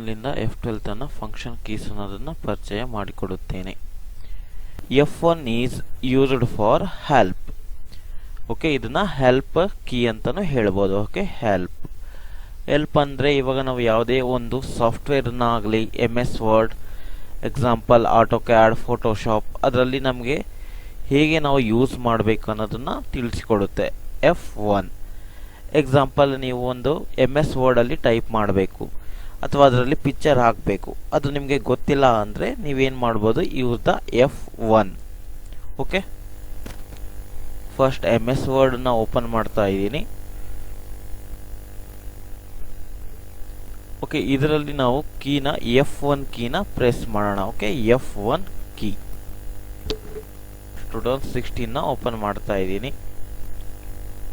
F1ಲಿಂದ F12 ತನ್ನ function keys ಅನ್ನೋದನ್ನು ಪರಿಚಯ ಮಾಡಿಕೊಡುತ್ತೇನೆ. F1 is used for help. Okay, ಇದನ್ನ ಹೆಲ್ಪ್ ಕೀ ಅಂತಾನು ಹೇಳ್ಬೋದು. ಓಕೆ, ಹೆಲ್ಪ್ ಅಂದರೆ ಇವಾಗ ನಾವು ಯಾವುದೇ ಒಂದು ಸಾಫ್ಟ್ವೇರ್ನ ಆಗಲಿ, MS word, example AutoCAD, Photoshop, ಅದರಲ್ಲಿ ನಮಗೆ ಹೇಗೆ ನಾವು ಯೂಸ್ ಮಾಡಬೇಕು ಅನ್ನೋದನ್ನು ತಿಳಿಸಿಕೊಡುತ್ತೆ F1. ಎಕ್ಸಾಂಪಲ್, ನೀವು ಒಂದು MS ವರ್ಡಲ್ಲಿ ಟೈಪ್ ಮಾಡಬೇಕು ಅಥವಾ ಅದರಲ್ಲಿ ಪಿಕ್ಚರ್ ಹಾಕಬೇಕು, ಅದು ನಿಮಗೆ ಗೊತ್ತಿಲ್ಲ ಅಂದರೆ ನೀವೇನು ಮಾಡ್ಬೋದು, use the F1. Okay, first MS ವರ್ಡನ್ನ ಓಪನ್ ಮಾಡ್ತಾ ಇದ್ದೀನಿ. ಓಕೆ, ಇದರಲ್ಲಿ ನಾವು ಕೀನ F1 ಕೀನ ಪ್ರೆಸ್ ಮಾಡೋಣ. ಓಕೆ, F1 ಕೀ 2016ನ ಓಪನ್ ಮಾಡ್ತಾ ಇದ್ದೀನಿ.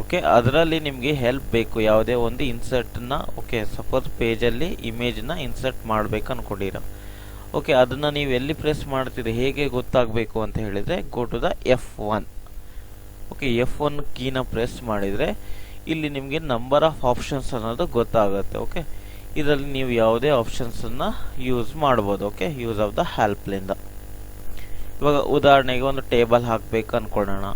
ಓಕೆ, ಅದರಲ್ಲಿ ನಿಮಗೆ ಹೆಲ್ಪ್ ಬೇಕು, ಯಾವುದೇ ಒಂದು ಇನ್ಸರ್ಟ್ನ. ಓಕೆ, ಸಪೋಸ್ ಪೇಜಲ್ಲಿ ಇಮೇಜ್ನ ಇನ್ಸರ್ಟ್ ಮಾಡಬೇಕು ಅನ್ಕೊಂಡಿರ. ಓಕೆ, ಅದನ್ನು ನೀವು ಎಲ್ಲಿ ಪ್ರೆಸ್ ಮಾಡ್ತೀರಿ, ಹೇಗೆ ಗೊತ್ತಾಗಬೇಕು ಅಂತ ಹೇಳಿದರೆ, go to the F1. Okay, F1 ಕೀನ ಪ್ರೆಸ್ ಮಾಡಿದರೆ ಇಲ್ಲಿ ನಿಮಗೆ ನಂಬರ್ ಆಫ್ ಆಪ್ಷನ್ಸ್ ಅನ್ನೋದು ಗೊತ್ತಾಗುತ್ತೆ. ಓಕೆ, ಇದರಲ್ಲಿ ನೀವು ಯಾವುದೇ ಆಪ್ಷನ್ಸನ್ನು ಯೂಸ್ ಮಾಡ್ಬೋದು. ಓಕೆ, ಯೂಸ್ ಆಫ್ ದ ಹೆಲ್ಪ್ಲಿಂದ. ಇವಾಗ ಉದಾಹರಣೆಗೆ ಒಂದು ಟೇಬಲ್ ಹಾಕಬೇಕು ಅಂದ್ಕೊಳ್ಳೋಣ.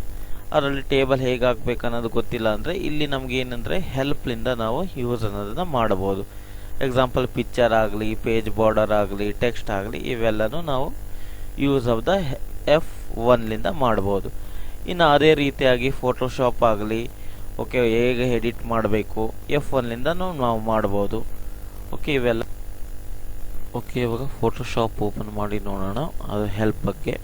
ಅದರಲ್ಲಿ ಟೇಬಲ್ ಹೇಗೆ ಹಾಕ್ಬೇಕು ಅನ್ನೋದು ಗೊತ್ತಿಲ್ಲ ಅಂದರೆ ಇಲ್ಲಿ ನಮ್ಗೆ ಏನಂದರೆ ಹೆಲ್ಪ್ಲಿಂದ ನಾವು ಯೂಸ್ ಅನ್ನೋದನ್ನು ಮಾಡಬಹುದು. ಎಕ್ಸಾಂಪಲ್, ಪಿಕ್ಚರ್ ಆಗಲಿ, ಪೇಜ್ ಬಾರ್ಡರ್ ಆಗಲಿ, ಟೆಕ್ಸ್ಟ್ ಆಗಲಿ, ಇವೆಲ್ಲನೂ ನಾವು ಯೂಸ್ ಆಫ್ ದ F1ಲಿಂದ ಮಾಡ್ಬೋದು. ಇನ್ನು ಅದೇ ರೀತಿಯಾಗಿ ಫೋಟೋಶಾಪ್ ಆಗಲಿ, ಓಕೆ, ಹೇಗೆ ಎಡಿಟ್ ಮಾಡಬೇಕು F1ಲಿಂದ ನಾವು ಮಾಡ್ಬೋದು. ಓಕೆ, ಇವೆಲ್ಲ. ಓಕೆ, ಇವಾಗ ಫೋಟೋಶಾಪ್ ಓಪನ್ ಮಾಡಿ ನೋಡೋಣ ಅದು ಹೆಲ್ಪ್ ಬಗ್ಗೆ.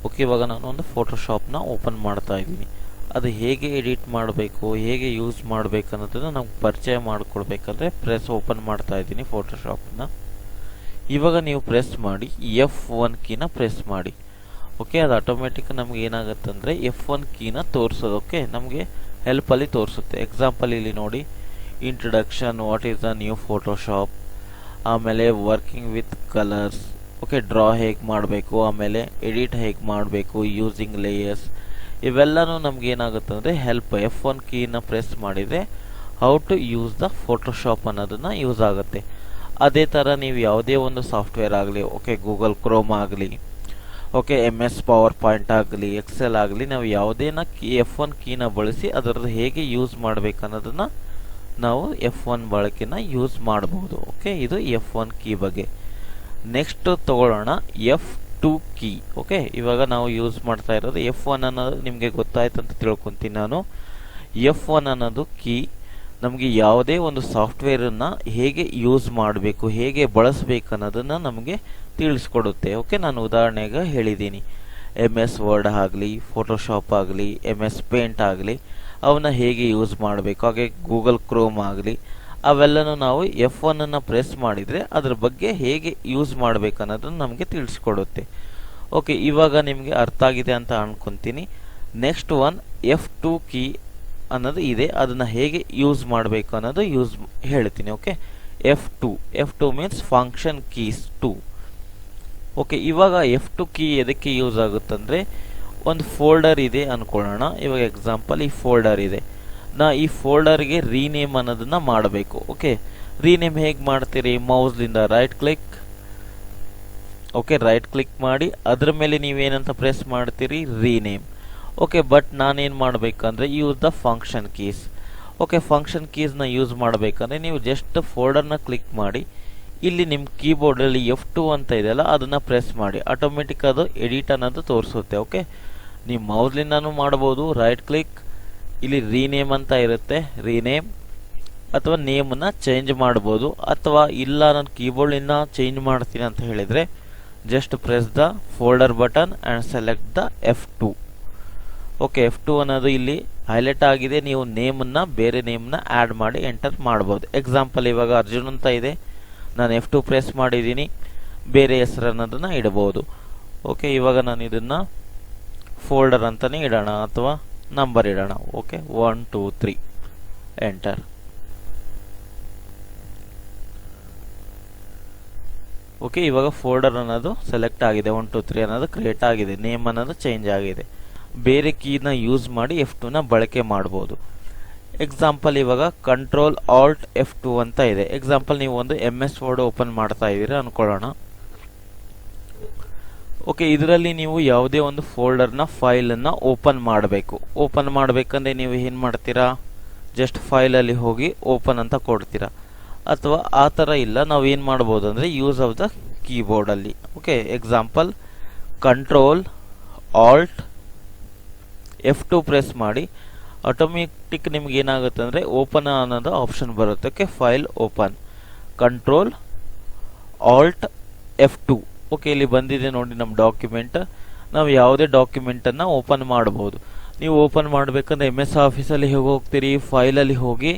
ಓಕೆ, ಇವಾಗ ನಾನು ಒಂದು ಫೋಟೋಶಾಪ್ನ ಓಪನ್ ಮಾಡ್ತಾ ಇದ್ದೀನಿ. ಅದು ಹೇಗೆ ಎಡಿಟ್ ಮಾಡಬೇಕು, ಹೇಗೆ ಯೂಸ್ ಮಾಡಬೇಕು ಅನ್ನೋದನ್ನು ನಮ್ಗೆ ಪರಿಚಯ ಮಾಡಿಕೊಡ್ಬೇಕಂದ್ರೆ ಪ್ರೆಸ್ ಓಪನ್ ಮಾಡ್ತಾ ಇದ್ದೀನಿ ಫೋಟೋಶಾಪ್ನ. ಇವಾಗ ನೀವು ಪ್ರೆಸ್ ಮಾಡಿ F1 ಕೀನ ಪ್ರೆಸ್ ಮಾಡಿ. ಓಕೆ, ಅದು ಆಟೋಮೆಟಿಕ್ ನಮ್ಗೆ ಏನಾಗುತ್ತೆ ಅಂದರೆ F1 ಕೀನ ತೋರಿಸೋದು. ಓಕೆ, ನಮಗೆ ಹೆಲ್ಪಲ್ಲಿ ತೋರಿಸುತ್ತೆ. ಎಕ್ಸಾಂಪಲ್ ಇಲ್ಲಿ ನೋಡಿ, introduction, what is the new Photoshop, ಆಮೇಲೆ working with colours, okay, draw ಹೇಗೆ ಮಾಡಬೇಕು, ಆಮೇಲೆ ಎಡಿಟ್ ಹೇಗೆ ಮಾಡಬೇಕು, ಯೂಸಿಂಗ್ ಲೇಯರ್ಸ್, ಇವೆಲ್ಲನೂ ನಮ್ಗೆ ಏನಾಗುತ್ತೆ ಅಂದರೆ ಹೆಲ್ಪ್. F1 ಕೀನ ಪ್ರೆಸ್ ಮಾಡಿದರೆ how to use the Photoshop ಅನ್ನೋದನ್ನು ಯೂಸ್ ಆಗುತ್ತೆ. ಅದೇ ಥರ ನೀವು ಯಾವುದೇ ಒಂದು ಸಾಫ್ಟ್ವೇರ್ ಆಗಲಿ, ಓಕೆ, ಗೂಗಲ್ ಕ್ರೋಮ್ ಆಗಲಿ, ಓಕೆ, MS ಪವರ್ ಪಾಯಿಂಟ್ ಆಗಲಿ, ಎಕ್ಸೆಲ್ ಆಗಲಿ, ನಾವು ಯಾವುದೇನ F1 ಕೀನ ಬಳಸಿ ಅದರದ್ದು ಹೇಗೆ ಯೂಸ್ ಮಾಡಬೇಕು ಅನ್ನೋದನ್ನು ನಾವು F1 ಬಳಕೆನ ಯೂಸ್ ಮಾಡಬಹುದು. ಓಕೆ, ಇದು F1 ಕೀ ಬಗ್ಗೆ. ನೆಕ್ಸ್ಟ್ ತಗೊಳ್ಳೋಣ F2 ಕೀ. ಓಕೆ, ಇವಾಗ ನಾವು ಯೂಸ್ ಮಾಡ್ತಾ ಇರೋದು F1 ಅನ್ನೋದು ನಿಮಗೆ ಗೊತ್ತಾಯ್ತು ಅಂತ ತಿಳ್ಕೊತೀನಿ ನಾನು. F1 ಅನ್ನೋದು ಕೀ ನಮಗೆ ಯಾವುದೇ ಒಂದು ಸಾಫ್ಟ್ವೇರನ್ನು ಹೇಗೆ ಯೂಸ್ ಮಾಡಬೇಕು, ಹೇಗೆ ಬಳಸಬೇಕು ಅನ್ನೋದನ್ನು ನಮಗೆ ತಿಳಿಸ್ಕೊಡುತ್ತೆ. ಓಕೆ, ನಾನು ಉದಾಹರಣೆಗೆ ಹೇಳಿದ್ದೀನಿ, MS ವರ್ಡ್ ಆಗಲಿ, ಫೋಟೋಶಾಪ್ ಆಗಲಿ, MS ಪೇಂಟ್ ಆಗಲಿ, ಅವನ್ನ ಹೇಗೆ ಯೂಸ್ ಮಾಡಬೇಕು, ಹಾಗೆ ಗೂಗಲ್ ಕ್ರೋಮ್ ಆಗಲಿ, ಅವೆಲ್ಲನೂ ನಾವು F1 ಅನ್ನು ಪ್ರೆಸ್ ಮಾಡಿದರೆ ಅದ್ರ ಬಗ್ಗೆ ಹೇಗೆ ಯೂಸ್ ಮಾಡಬೇಕು ಅನ್ನೋದನ್ನು ನಮಗೆ ತಿಳಿಸ್ಕೊಡುತ್ತೆ. ಓಕೆ, ಇವಾಗ ನಿಮಗೆ ಅರ್ಥ ಆಗಿದೆ ಅಂತ ಅನ್ಕೊತೀನಿ. ನೆಕ್ಸ್ಟ್ ಒನ್ F2 ಕೀ ಅನ್ನೋದು ಇದೆ, ಅದನ್ನು ಹೇಗೆ ಯೂಸ್ ಮಾಡಬೇಕು ಅನ್ನೋದು ಹೇಳ್ತೀನಿ. Okay, F2 means function keys 2. Okay, ಇವಾಗ F2 ಕೀ ಎದಕ್ಕೆ ಯೂಸ್ ಆಗುತ್ತಂದರೆ, ಒಂದು ಫೋಲ್ಡರ್ ಇದೆ ಅನ್ಕೊಳ್ಳೋಣ. ಇವಾಗ ಎಕ್ಸಾಂಪಲ್, ಈ ಫೋಲ್ಡರ್ ಇದೆ, ಈ ಫೋಲ್ಡರ್ಗೆ ರೀನೇಮ್ ಅನ್ನೋದನ್ನ ಮಾಡಬೇಕು. ಓಕೆ, ರೀನೇಮ್ ಹೇಗೆ ಮಾಡ್ತೀರಿ, ಮೌಸ್ಲಿಂದ right click. Okay, right click ಮಾಡಿ ಅದ್ರ ಮೇಲೆ ನೀವೇನಂತ ಪ್ರೆಸ್ ಮಾಡ್ತೀರಿ, ರೀನೇಮ್. ಓಕೆ, ಬಟ್ ನಾನೇನು ಮಾಡಬೇಕಂದ್ರೆ use the function keys. Okay, function ಕೀಸ್ನ ಯೂಸ್ ಮಾಡಬೇಕಂದ್ರೆ ನೀವು ಜಸ್ಟ್ ಫೋಲ್ಡರ್ನ ಕ್ಲಿಕ್ ಮಾಡಿ, ಇಲ್ಲಿ ನಿಮ್ಮ ಕೀಬೋರ್ಡಲ್ಲಿ F2 ಅಂತ ಇದೆಯಲ್ಲ ಅದನ್ನು ಪ್ರೆಸ್ ಮಾಡಿ, ಆಟೋಮೆಟಿಕ್ ಅದು ಎಡಿಟ್ ಅನ್ನೋದು ತೋರಿಸುತ್ತೆ. ಓಕೆ, ನೀವು ಮೌಸ್ಲಿಂದನೂ ಮಾಡ್ಬೋದು, ರೈಟ್ ಕ್ಲಿಕ್, ಇಲ್ಲಿ ರೀನೇಮ್ ಅಂತ ಇರುತ್ತೆ, ರೀನೇಮ್, ಅಥವಾ ನೇಮನ್ನು ಚೇಂಜ್ ಮಾಡ್ಬೋದು. ಅಥವಾ ಇಲ್ಲ ನಾನು ಕೀಬೋರ್ಡಿಂದ ಚೇಂಜ್ ಮಾಡ್ತೀನಿ ಅಂತ ಹೇಳಿದರೆ just press the folder button and select the F2. Okay, F2 ಅನ್ನೋದು ಇಲ್ಲಿ ಹೈಲೈಟ್ ಆಗಿದೆ, ನೀವು ನೇಮನ್ನು ಬೇರೆ ನೇಮನ್ನ ಆ್ಯಡ್ ಮಾಡಿ ಎಂಟರ್ ಮಾಡ್ಬೋದು. ಎಕ್ಸಾಂಪಲ್, ಇವಾಗ ಅರ್ಜುನ್ ಅಂತ ಇದೆ, ನಾನು F2 ಪ್ರೆಸ್ ಮಾಡಿದ್ದೀನಿ, ಬೇರೆ ಹೆಸರು ಅನ್ನೋದನ್ನು ಇಡಬಹುದು. ಓಕೆ, ಇವಾಗ ನಾನು ಇದನ್ನು ಫೋಲ್ಡರ್ ಅಂತಲೇ ಇಡೋಣ ಅಥವಾ ನಂಬರ್ ಇಡೋಣ. Okay, 1 2 3 enter. ಓಕೆ, ಇವಾಗ ಫೋಲ್ಡರ್ ಅನ್ನೋದು ಸೆಲೆಕ್ಟ್ ಆಗಿದೆ, 1 2 3 ಅನ್ನೋದು ಕ್ರಿಯೇಟ್ ಆಗಿದೆ, ನೇಮ್ ಅನ್ನೋದು ಚೇಂಜ್ ಆಗಿದೆ. ಬೇರೆ ಕೀನ ಯೂಸ್ ಮಾಡಿ F2ನ ಬಳಕೆ ಮಾಡ್ಬೋದು. ಎಕ್ಸಾಂಪಲ್ ಇವಾಗ ಕಂಟ್ರೋಲ್ ಆಲ್ಟ್ F2 ಅಂತ ಇದೆ. ಎಕ್ಸಾಂಪಲ್ ನೀವು ಒಂದು MS ವರ್ಡ್ ಓಪನ್ ಮಾಡ್ತಾ ಇದ್ದೀರಾ ಅನ್ಕೊಳ್ಳೋಣ. ಓಕೆ, ಇದರಲ್ಲಿ ನೀವು ಯಾವುದೇ ಒಂದು ಫೋಲ್ಡರ್ನ ಫೈಲನ್ನು ಓಪನ್ ಮಾಡಬೇಕು. ಓಪನ್ ಮಾಡಬೇಕಂದ್ರೆ ನೀವು ಏನು ಮಾಡ್ತೀರಾ, ಜಸ್ಟ್ ಫೈಲಲ್ಲಿ ಹೋಗಿ ಓಪನ್ ಅಂತ ಕೊಡ್ತೀರಾ. ಅಥವಾ ಆ ಥರ ಇಲ್ಲ, ನಾವು ಏನು ಮಾಡ್ಬೋದು ಅಂದರೆ ಯೂಸ್ ಆಫ್ ದ ಕೀಬೋರ್ಡಲ್ಲಿ. Okay, example control alt F2 press ಮಾಡಿ, ಆಟೋಮೆಟಿಕ್ ನಿಮ್ಗೆ ಏನಾಗುತ್ತೆ ಅಂದರೆ ಓಪನ್ ಅನ್ನೋದು ಆಪ್ಷನ್ ಬರುತ್ತೆ. Okay, file open, control alt F2. Okay, ಇಲ್ಲಿ ಬಂದಿದೆ ನೋಡಿ ನಮ್ಮ ಡಾಕ್ಯುಮೆಂಟ್. ನಾವು ಯಾವುದೇ ಡಾಕ್ಯುಮೆಂಟನ್ನು ಓಪನ್ ಮಾಡ್ಬೋದು. ನೀವು ಓಪನ್ ಮಾಡಬೇಕಂದ್ರೆ MS ಆಫೀಸಲ್ಲಿ ಹೇಗೆ ಹೋಗ್ತೀರಿ, ಫೈಲಲ್ಲಿ ಹೋಗಿ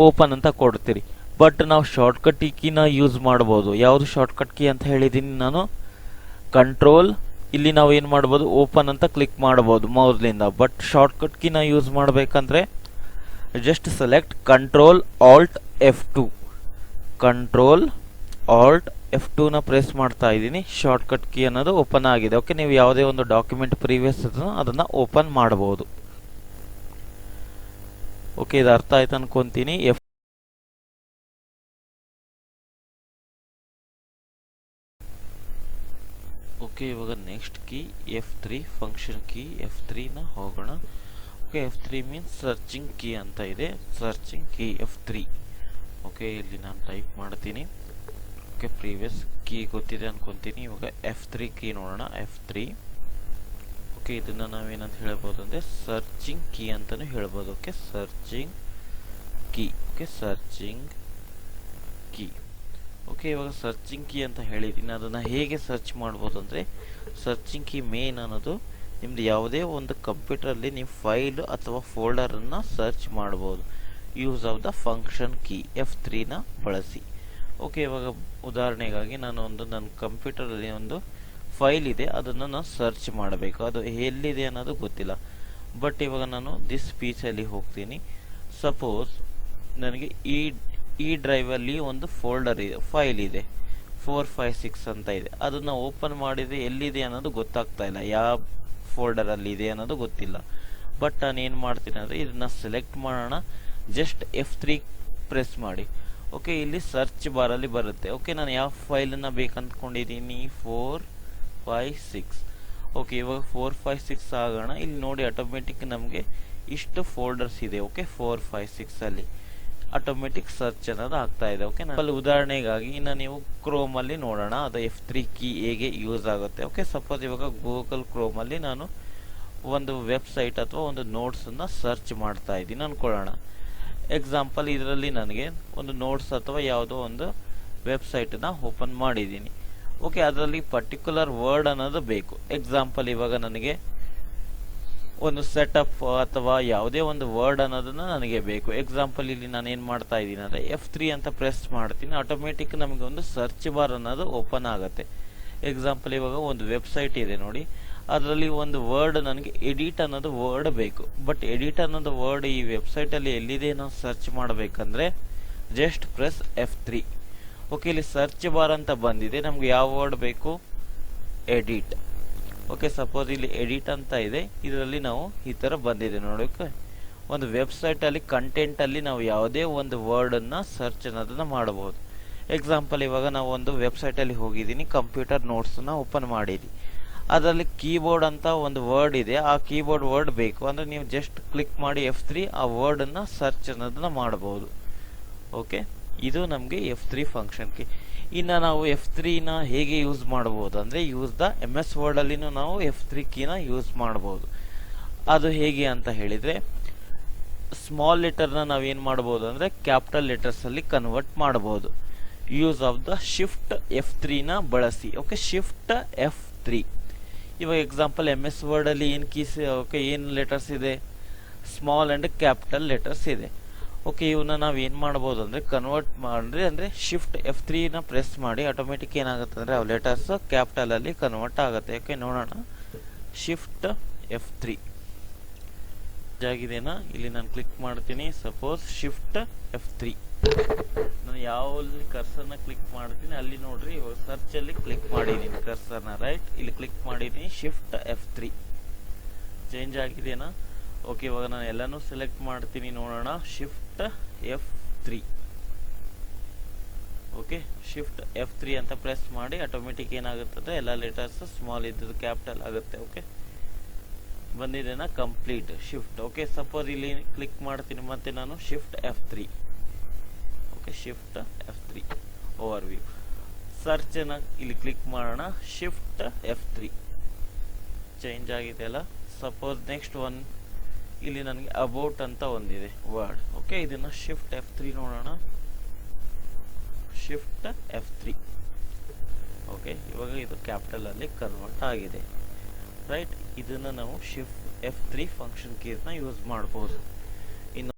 ಓಪನ್ ಅಂತ ಕೊಡ್ತೀರಿ. ಬಟ್ ನಾವು ಶಾರ್ಟ್ಕಟ್ ಕೀನ ಯೂಸ್ ಮಾಡ್ಬೋದು. ಯಾವುದು ಶಾರ್ಟ್ಕಟ್ ಕೀ ಅಂತ ಹೇಳಿದ್ದೀನಿ ನಾನು, ಕಂಟ್ರೋಲ್, ಇಲ್ಲಿ ನಾವು ಏನು ಮಾಡ್ಬೋದು, ಓಪನ್ ಅಂತ ಕ್ಲಿಕ್ ಮಾಡ್ಬೋದು ಮೌಸ್ಲಿಂದ. ಬಟ್ ಶಾರ್ಟ್ಕಟ್ ಕೀನ ಯೂಸ್ ಮಾಡಬೇಕಂದ್ರೆ just select control alt F2. Control alt F2 ನ ಪ್ರೆಸ್ ಮಾಡ್ತಾ ಇದ್ದೀನಿ. ಶಾರ್ಟ್ಕಟ್ ಕೀ ಅನ್ನೋದು ಓಪನ್ ಆಗಿದೆ. ಓಕೆ, ನೀವು ಯಾವುದೇ ಒಂದು ಡಾಕ್ಯುಮೆಂಟ್ ಪ್ರೀವಿಯಸ್ ಅದನ್ನು ಓಪನ್ ಮಾಡಬಹುದು. ಓಕೆ, ಇದು ಅರ್ಥ ಆಯ್ತು ಅನ್ಕೊಂತೀನಿ. ಓಕೆ, ಇವಾಗ next key F3, function key F3ನ ಹೋಗೋಣ. Okay, F3 means searching key ಅಂತ ಇದೆ. Searching key F3. ಓಕೆ, ಇಲ್ಲಿ ನಾನು ಟೈಪ್ ಮಾಡ್ತೀನಿ. ಓಕೆ, ಪ್ರೀವಿಯಸ್ ಕೀ ಗೊತ್ತಿದೆ ಅನ್ಕೊಂತೀನಿ. ಇವಾಗ F3 ಕೀ ನೋಡೋಣ. F3. ಓಕೆ, ಇದನ್ನ ನಾವೇನಂತ ಹೇಳ್ಬೋದು ಅಂದರೆ ಸರ್ಚಿಂಗ್ ಕೀ ಅಂತಲೂ ಹೇಳ್ಬೋದು. Okay, searching key. Okay, searching key. Okay, ಇವಾಗ ಸರ್ಚಿಂಗ್ ಕೀ ಅಂತ ಹೇಳಿದ್ದೀನಿ. ಅದನ್ನು ಹೇಗೆ ಸರ್ಚ್ ಮಾಡ್ಬೋದು ಅಂದರೆ, ಸರ್ಚಿಂಗ್ ಕೀ ಮೇನ್ ಅನ್ನೋದು ನಿಮ್ದು ಯಾವುದೇ ಒಂದು ಕಂಪ್ಯೂಟರಲ್ಲಿ ನೀವು ಫೈಲ್ ಅಥವಾ ಫೋಲ್ಡರನ್ನು ಸರ್ಚ್ ಮಾಡ್ಬೋದು use of the function key F3ನ ಬಳಸಿ. ಓಕೆ, ಇವಾಗ ಉದಾಹರಣೆಗಾಗಿ ನಾನು ನನ್ನ ಕಂಪ್ಯೂಟರಲ್ಲಿ ಒಂದು ಫೈಲ್ ಇದೆ, ಅದನ್ನು ನಾನು ಸರ್ಚ್ ಮಾಡಬೇಕು. ಅದು ಎಲ್ಲಿದೆ ಅನ್ನೋದು ಗೊತ್ತಿಲ್ಲ. ಬಟ್ ಇವಾಗ ನಾನು ದಿಸ್ ಪೀಸಲ್ಲಿ ಹೋಗ್ತೀನಿ. ಸಪೋಸ್ ನನಗೆ ಈ ಡ್ರೈವಲ್ಲಿ ಒಂದು ಫೋಲ್ಡರ್ ಇದೆ, ಫೈಲ್ ಇದೆ, 456 ಅಂತ ಇದೆ. ಅದನ್ನು ಓಪನ್ ಮಾಡಿದರೆ ಎಲ್ಲಿದೆ ಅನ್ನೋದು ಗೊತ್ತಾಗ್ತಾ ಇಲ್ಲ, ಯಾವ ಫೋಲ್ಡರಲ್ಲಿ ಇದೆ ಅನ್ನೋದು ಗೊತ್ತಿಲ್ಲ. ಬಟ್ ನಾನು ಏನು ಮಾಡ್ತೀನಿ ಅಂದರೆ ಇದನ್ನು ಸೆಲೆಕ್ಟ್ ಮಾಡೋಣ, ಜಸ್ಟ್ F3 ಪ್ರೆಸ್ ಮಾಡಿ. ಓಕೆ, ಇಲ್ಲಿ ಸರ್ಚ್ ಬಾರಲ್ಲಿ ಬರುತ್ತೆ. ಓಕೆ, ನಾನು ಯಾವ ಫೈಲನ್ನು ಬೇಕಂದ್ಕೊಂಡಿದ್ದೀನಿ, 456. ಓಕೆ, ಇವಾಗ 456 ಆಗೋಣ. ಇಲ್ಲಿ ನೋಡಿ ಆಟೋಮೆಟಿಕ್ ನಮಗೆ ಇಷ್ಟು ಫೋಲ್ಡರ್ಸ್ ಇದೆ. ಓಕೆ, 456 ಅಲ್ಲಿ ಆಟೋಮೆಟಿಕ್ ಸರ್ಚ್ ಅನ್ನೋದು ಆಗ್ತಾ ಇದೆ. ಓಕೆ, ಅಲ್ಲಿ ಉದಾಹರಣೆಗಾಗಿ ಇನ್ನು ನೀವು ಕ್ರೋಮಲ್ಲಿ ನೋಡೋಣ ಅದು F3 ಕೀ ಹೇಗೆ ಯೂಸ್ ಆಗುತ್ತೆ. ಓಕೆ, ಸಪೋಸ್ ಇವಾಗ ಗೂಗಲ್ ಕ್ರೋಮಲ್ಲಿ ನಾನು ಒಂದು ವೆಬ್ಸೈಟ್ ಅಥವಾ ಒಂದು ನೋಟ್ಸನ್ನು ಸರ್ಚ್ ಮಾಡ್ತಾ ಇದ್ದೀನಿ ಅನ್ಕೊಳ್ಳೋಣ. ಎಕ್ಸಾಂಪಲ್ ಇದರಲ್ಲಿ ನನಗೆ ಒಂದು ನೋಟ್ಸ್ ಅಥವಾ ಯಾವುದೋ ಒಂದು ವೆಬ್ಸೈಟನ್ನು ಓಪನ್ ಮಾಡಿದ್ದೀನಿ. ಓಕೆ, ಅದರಲ್ಲಿ ಪರ್ಟಿಕ್ಯುಲರ್ ವರ್ಡ್ ಅನ್ನೋದು ಬೇಕು. ಎಕ್ಸಾಂಪಲ್ ಇವಾಗ ನನಗೆ ಒಂದು ಸೆಟಪ್ ಅಥವಾ ಯಾವುದೇ ಒಂದು ವರ್ಡ್ ಅನ್ನೋದನ್ನ ನನಗೆ ಬೇಕು. ಎಕ್ಸಾಂಪಲ್ ಇಲ್ಲಿ ನಾನು ಏನು ಮಾಡ್ತಾ ಇದ್ದೀನಿ ಅಂದರೆ F3 ಅಂತ ಪ್ರೆಸ್ ಮಾಡ್ತೀನಿ, ಆಟೋಮೆಟಿಕ್ ನಮಗೆ ಒಂದು ಸರ್ಚ್ ಬಾರ್ ಅನ್ನೋದು ಓಪನ್ ಆಗುತ್ತೆ. ಎಕ್ಸಾಂಪಲ್ ಇವಾಗ ಒಂದು ವೆಬ್ಸೈಟ್ ಇದೆ ನೋಡಿ, ಅದರಲ್ಲಿ ಒಂದು ವರ್ಡ್ ನನಗೆ ಎಡಿಟ್ ಅನ್ನೋದು ವರ್ಡ್ ಬೇಕು. ಬಟ್ ಎಡಿಟ್ ಅನ್ನೋದು ವರ್ಡ್ ಈ ವೆಬ್ಸೈಟಲ್ಲಿ ಎಲ್ಲಿದೆ ನಾವು ಸರ್ಚ್ ಮಾಡಬೇಕಂದ್ರೆ ಜಸ್ಟ್ ಪ್ರೆಸ್ F3. ಓಕೆ, ಇಲ್ಲಿ ಸರ್ಚ್ ಬಾರ್ ಅಂತ ಬಂದಿದೆ. ನಮ್ಗೆ ಯಾವ ವರ್ಡ್ ಬೇಕು, ಎಡಿಟ್. ಓಕೆ, ಸಪೋಸ್ ಇಲ್ಲಿ ಎಡಿಟ್ ಅಂತ ಇದೆ, ಇದರಲ್ಲಿ ನಾವು ಈ ಥರ ಬಂದಿದೆ ನೋಡೋಕೆ. ಒಂದು ವೆಬ್ಸೈಟಲ್ಲಿ ಕಂಟೆಂಟಲ್ಲಿ ನಾವು ಯಾವುದೇ ಒಂದು ವರ್ಡನ್ನು ಸರ್ಚ್ ಅನ್ನೋದನ್ನು ಮಾಡಬಹುದು. ಎಕ್ಸಾಂಪಲ್ ಇವಾಗ ನಾವು ಒಂದು ವೆಬ್ಸೈಟಲ್ಲಿ ಹೋಗಿದ್ದೀನಿ, ಕಂಪ್ಯೂಟರ್ ನೋಟ್ಸನ್ನು ಓಪನ್ ಮಾಡಿದ್ದೀನಿ. ಅದರಲ್ಲಿ ಕೀಬೋರ್ಡ್ ಅಂತ ಒಂದು ವರ್ಡ್ ಇದೆ, ಆ ಕೀಬೋರ್ಡ್ ವರ್ಡ್ ಬೇಕು ಅಂದರೆ ನೀವು ಜಸ್ಟ್ ಕ್ಲಿಕ್ ಮಾಡಿ F3, ಆ ವರ್ಡನ್ನು ಸರ್ಚ್ ಅನ್ನೋದನ್ನ ಮಾಡಬಹುದು. ಓಕೆ, ಇದು ನಮಗೆ F3 ಫಂಕ್ಷನ್ ಕೀ. ಇನ್ನು ನಾವು F3ನ ಹೇಗೆ ಯೂಸ್ ಮಾಡಬಹುದು ಅಂದರೆ ಯೂಸ್ ದ MS ವರ್ಡಲ್ಲಿನೂ ನಾವು F3 ಕೀನ ಯೂಸ್ ಮಾಡಬಹುದು. ಅದು ಹೇಗೆ ಅಂತ ಹೇಳಿದರೆ, ಸ್ಮಾಲ್ ಲೆಟರ್ನ ನಾವೇನು ಮಾಡ್ಬೋದು ಅಂದರೆ ಕ್ಯಾಪಿಟಲ್ ಲೆಟರ್ಸಲ್ಲಿ ಕನ್ವರ್ಟ್ ಮಾಡಬಹುದು ಯೂಸ್ ಆಫ್ ದ ಶಿಫ್ಟ್ F3ನ ಬಳಸಿ. Okay, shift F3. ಇವಾಗ ಎಕ್ಸಾಂಪಲ್ MS ವರ್ಡಲ್ಲಿ ಏನು ಕೀಸ್, ಓಕೆ, ಏನು ಲೆಟರ್ಸ್ ಇದೆ, ಸ್ಮಾಲ್ ಆ್ಯಂಡ್ ಕ್ಯಾಪಿಟಲ್ ಲೆಟರ್ಸ್ ಇದೆ. ಓಕೆ, ಇವನ್ನ ನಾವು ಏನು ಮಾಡ್ಬೋದು ಅಂದರೆ ಕನ್ವರ್ಟ್ ಮಾಡಿದ್ರೆ ಅಂದರೆ ಶಿಫ್ಟ್ F3ನ ಪ್ರೆಸ್ ಮಾಡಿ ಆಟೋಮೆಟಿಕ್ ಏನಾಗುತ್ತೆ ಅಂದರೆ ಅವು ಲೆಟರ್ಸ್ ಕ್ಯಾಪಿಟಲಲ್ಲಿ ಕನ್ವರ್ಟ್ ಆಗುತ್ತೆ. ಓಕೆ, ನೋಡೋಣ. ಶಿಫ್ಟ್ F3 ಆಗಿದೆನಾ, ಇಲ್ಲಿ ನಾನು ಕ್ಲಿಕ್ ಮಾಡ್ತೀನಿ. ಸಪೋಸ್ ಶಿಫ್ಟ್ F3 ನಾನು ಯಾವ ಕರ್ಸರ್ನ ಕ್ಲಿಕ್ ಮಾಡ್ತೀನಿ ಅಲ್ಲಿ ನೋಡ್ರಿ, ಇವಾಗ ಸರ್ಚ್ ಅಲ್ಲಿ ಕ್ಲಿಕ್ ಮಾಡಿದ್ದೀನಿ ಕರ್ಸರ್ನ, ರೈಟ್, ಇಲ್ಲಿ ಕ್ಲಿಕ್ ಮಾಡಿದ್ದೀನಿ. ಶಿಫ್ಟ್ F3 ಚೇಂಜ್ ಆಗಿದೆನಾ. ಓಕೆ, ಇವಾಗ ನಾನು ಎಲ್ಲನೂ ಸೆಲೆಕ್ಟ್ ಮಾಡ್ತೀನಿ, ನೋಡೋಣ. Shift F3. Okay, shift F3 ಅಂತ ಪ್ರೆಸ್ ಮಾಡಿ ಆಟೋಮೆಟಿಕ್ ಏನಾಗುತ್ತದೆ, ಎಲ್ಲ ಲೆಟರ್ಸ್ ಸ್ಮಾಲ್ ಇದ್ದದ್ದು ಕ್ಯಾಪಿಟಲ್ ಆಗುತ್ತೆ. ಓಕೆ, ಬಂದಿದೆನಾ ಕಂಪ್ಲೀಟ್ ಶಿಫ್ಟ್. ಓಕೆ, ಸಪೋಸ್ ಇಲ್ಲಿ ಕ್ಲಿಕ್ ಮಾಡ್ತೀನಿ ಮತ್ತೆ ನಾನು shift F3. Okay, shift F3 overview. Search ಇಲ್ಲಿ ಕ್ಲಿಕ್ ಮಾಡೋಣ, ಶಿಫ್ಟ್ F3 ಚೇಂಜ್ ಆಗಿದೆ ಅಲ್ಲ. ಸಪೋಸ್ ನೆಕ್ಸ್ಟ್ ಒನ್ ಇಲ್ಲಿ ನನಗೆ ಅಬೌಟ್ ಅಂತ ಒಂದಿದೆ ವರ್ಡ್. ಓಕೆ, ಇದನ್ನ ಶಿಫ್ಟ್ F3 ನೋಡೋಣ, ಶಿಫ್ಟ್ F3. ಓಕೆ, ಇವಾಗ ಇದು ಕ್ಯಾಪಿಟಲ್ ಅಲ್ಲಿ ಕನ್ವರ್ಟ್ ಆಗಿದೆ. ರೈಟ್, ಇದನ್ನ ನಾವು ಶಿಫ್ಟ್ F3 ಫಂಕ್ಷನ್ ಕೀಸ್ ನ ಯೂಸ್ ಮಾಡಬಹುದು. ಇನ್ನು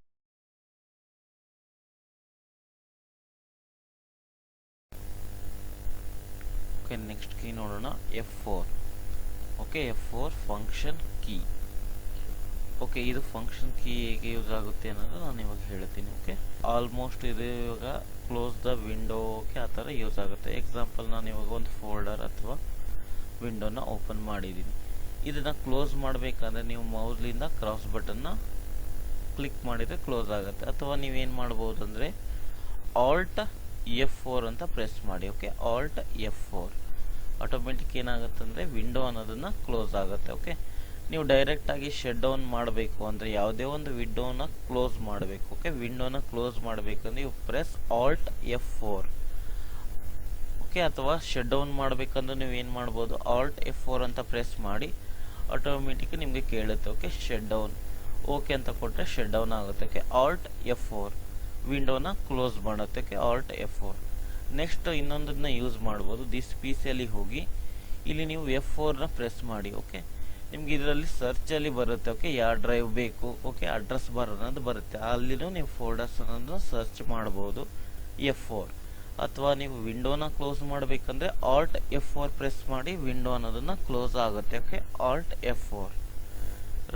ಓಕೆ, ನೆಕ್ಸ್ಟ್ ಕೀ ನೋಡೋಣ, F4. Okay, F4 function key. Okay, ಇದು ಫಂಕ್ಷನ್ ಕೀ ಹೇಗೆ ಯೂಸ್ ಆಗುತ್ತೆ ಅನ್ನೋದು ನಾನು ಇವಾಗ ಹೇಳ್ತೀನಿ. ಓಕೆ, ಆಲ್ಮೋಸ್ಟ್ ಇದು ಇವಾಗ ಕ್ಲೋಸ್ ದ ವಿಂಡೋ. ಓಕೆ, ಆ ಥರ ಯೂಸ್ ಆಗುತ್ತೆ. ಎಕ್ಸಾಂಪಲ್, ನಾನು ಇವಾಗ ಒಂದು ಫೋಲ್ಡರ್ ಅಥವಾ ವಿಂಡೋನ ಓಪನ್ ಮಾಡಿದ್ದೀನಿ. ಇದನ್ನ ಕ್ಲೋಸ್ ಮಾಡಬೇಕಂದ್ರೆ ನೀವು ಮೌಸ್ಲಿಂದ ಕ್ರಾಸ್ ಬಟನ್ನ ಕ್ಲಿಕ್ ಮಾಡಿದರೆ ಕ್ಲೋಸ್ ಆಗುತ್ತೆ. ಅಥವಾ ನೀವೇನು ಮಾಡ್ಬೋದು ಅಂದರೆ ಆಲ್ಟ್ F4 ಅಂತ ಪ್ರೆಸ್ ಮಾಡಿ. ಓಕೆ, ಆಲ್ಟ್ F4 ಆಟೋಮೆಟಿಕ್ ಏನಾಗುತ್ತೆ ಅಂದರೆ ವಿಂಡೋ ಅನ್ನೋದನ್ನ ಕ್ಲೋಸ್ ಆಗುತ್ತೆ. ಓಕೆ, ನೀವು ಡೈರೆಕ್ಟ್ ಆಗಿ ಶಟ್ ಡೌನ್ ಮಾಡಬೇಕು ಅಂದರೆ ಯಾವುದೇ ಒಂದು ವಿಂಡೋನ ಕ್ಲೋಸ್ ಮಾಡಬೇಕು. ಓಕೆ, ವಿಂಡೋನ ಕ್ಲೋಸ್ ಮಾಡಬೇಕಂದ್ರೆ ನೀವು ಪ್ರೆಸ್ ಆಲ್ಟ್ F4. ಓಕೆ, ಅಥವಾ ಶಟ್ ಡೌನ್ ಮಾಡಬೇಕಂದ್ರೆ ನೀವು ಏನು ಮಾಡ್ಬೋದು, ಆಲ್ಟ್ F4 ಅಂತ ಪ್ರೆಸ್ ಮಾಡಿ ಆಟೋಮೆಟಿಕ್ ನಿಮಗೆ ಕೇಳುತ್ತೆ. Okay, shut down. ಓಕೆ ಅಂತ ಕೊಟ್ಟರೆ ಶಟ್ ಡೌನ್ ಆಗುತ್ತೆ. ಓಕೆ, ಆಲ್ಟ್ F4 ವಿಂಡೋನ ಕ್ಲೋಸ್ ಮಾಡುತ್ತೆ. Okay, alt F4. ನೆಕ್ಸ್ಟ್ ಇನ್ನೊಂದನ್ನ ಯೂಸ್ ಮಾಡ್ಬೋದು. ದಿಸ್ PC ಹೋಗಿ ಇಲ್ಲಿ ನೀವು F4ನ ಪ್ರೆಸ್ ಮಾಡಿ. ಓಕೆ, ನಿಮ್ಗೆ ಇದರಲ್ಲಿ ಸರ್ಚ್ ಅಲ್ಲಿ ಬರುತ್ತೆ. ಓಕೆ, ಯಾವ ಡ್ರೈವ್ ಬೇಕು, ಓಕೆ, ಅಡ್ರೆಸ್ ಬಾರ್ ಅನ್ನೋದು ಬರುತ್ತೆ. ಅಲ್ಲಿನೂ ನೀವು ಫೋಲ್ಡರ್ಸ್ ಅನ್ನೋದು ಸರ್ಚ್ ಮಾಡ್ಬೋದು F4. ಅಥವಾ ನೀವು ವಿಂಡೋನ ಕ್ಲೋಸ್ ಮಾಡಬೇಕಂದ್ರೆ ಆಲ್ಟ್ F4 ಪ್ರೆಸ್ ಮಾಡಿ ವಿಂಡೋ ಅನ್ನೋದನ್ನ ಕ್ಲೋಸ್ ಆಗುತ್ತೆ. Okay, alt F4.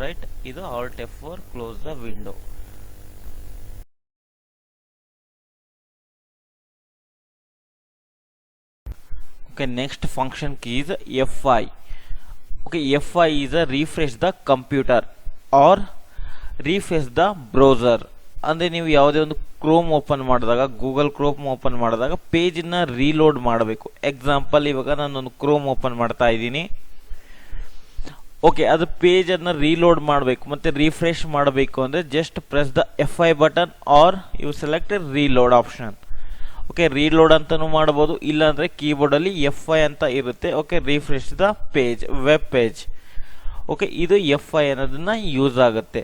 ರೈಟ್, ಇದು alt F4 close the window. Okay, next function key is F5. Okay, F5 is a refresh the computer or refresh the browser. ಅಂದರೆ ನೀವು ಯಾವುದೇ ಒಂದು Chrome open ಮಾಡಿದಾಗ, Google Chrome open ಮಾಡಿದಾಗ ಪೇಜನ್ನ reload ಮಾಡಬೇಕು. Example, ಇವಾಗ ನಾನೊಂದು ಕ್ರೋಮ್ ಓಪನ್ ಮಾಡ್ತಾ ಇದ್ದೀನಿ. ಓಕೆ, ಅದು ಪೇಜನ್ನು ರೀಲೋಡ್ ಮಾಡಬೇಕು ಮತ್ತು ರಿಫ್ರೆಶ್ ಮಾಡಬೇಕು ಅಂದರೆ just press the F5 button or you select reload option. Okay, reload ಅಂತಲೂ ಮಾಡ್ಬೋದು, ಇಲ್ಲಾಂದರೆ ಕೀಬೋರ್ಡಲ್ಲಿ F5 ಅಂತ ಇರುತ್ತೆ. Okay, refresh the page, web page. Okay, ಇದು F5 ಅನ್ನೋದನ್ನ ಯೂಸ್ ಆಗುತ್ತೆ.